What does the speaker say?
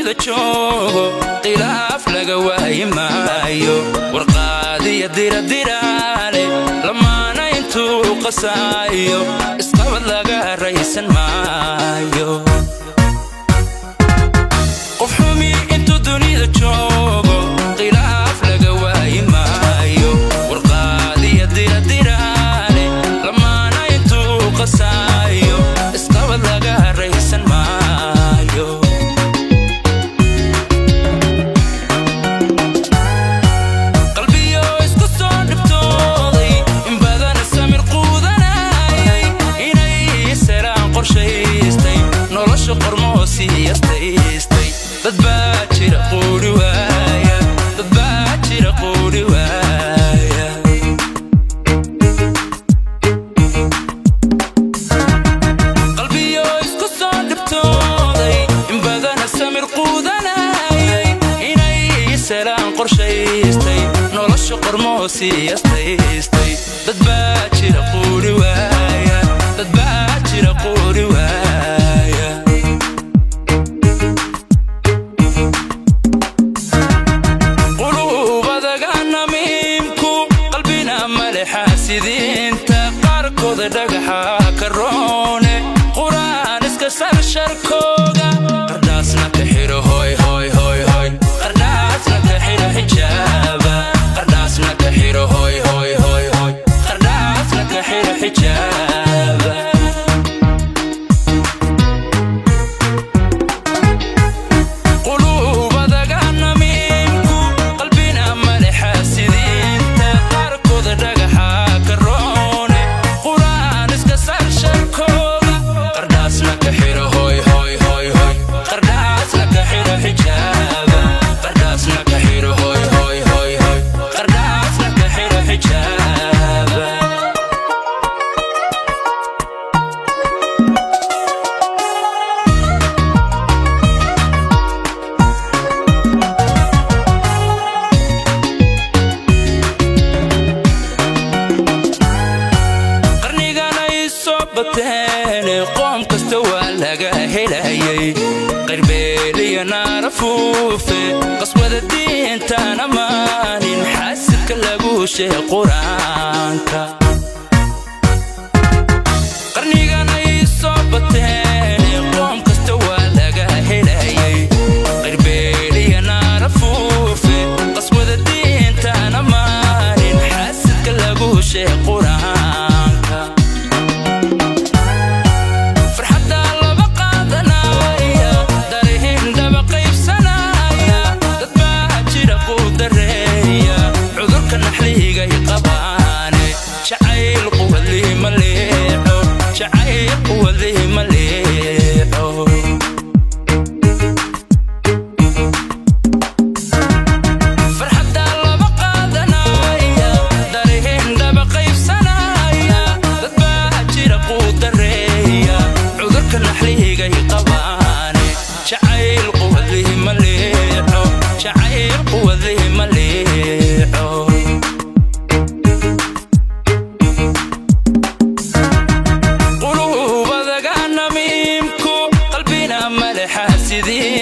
dunida joogo khilaaf laga waayi maayo warqaadiya diradiraale lamaana intuu qasaayo isqabad laga raysan maayo qof xumi intuu dunida joogo khilaaf laga waayi maayo warqaadiya diradiraale lamaana intuu qasaayo isqabad laga raysan maayo qalbiyo isku soo dhibtooday in badan samir quudanayay inay Seeraan qorshaystay nolosha qormoo siyastaystay dad baa jira quuri waaya dad baa jira quuri waaya qalbiyo isku soo dhibtooday in badan samir quudanayay inay Seeraan qorshaystay nolosha qormoo siyastaystay dad baa jira quuri waaya dad baa jira quuri waaya qulubadaga namiimku qalbina male xaasidiinta qaarkooda dhagaxa ka roone quraan iska sar sharkooga qardhaasna ka xiro hoy hoy hoy hoy qardhaasna ka xiro xijaaba qardhaasna ka xiro hoy hoy hoy hoy qardhaasna ka xiro xijaaba qulubadaga namiimku qalbina male xaasidiinta qaarkooda dhagaxa ka roone quraan iska sar sharkooga qardhaasna ka xiro hoy hoy hoy hoy qardhaasna ka xiro xijaaba qardhaasna ka xiro hoy hoy hoy hoy qardhaasna ka xiro xijaaba qarnigan ay soo bateen qoom kasta waa laga helayay qirbeeliya naara fuufe qaswada diintaan amaanin xaasidka lagu sheeg quraanka qarnigan ay soo bateen qoom kasta waa laga helayay qirbeeliya naara fuufe qaswada diintaan amaanin xaasidka lagu sheeg quraanka farxadda laba qaadanaya darihin dhaba qaybsanaya dad baa jira quudareeya cudurka naxligay qabaane jacayl quwadlihi ma leexo jacayl quwadlihi ma leexo farxadda laba qaadanaya darihin dhaba qaybsanaya dad baa jira quudareeya cudurka naxligay qabaane jacayl quwadlihi ma leexo jacayl quwadlihi ma leexo qulubadaga namiimku qalbina male xaasidiin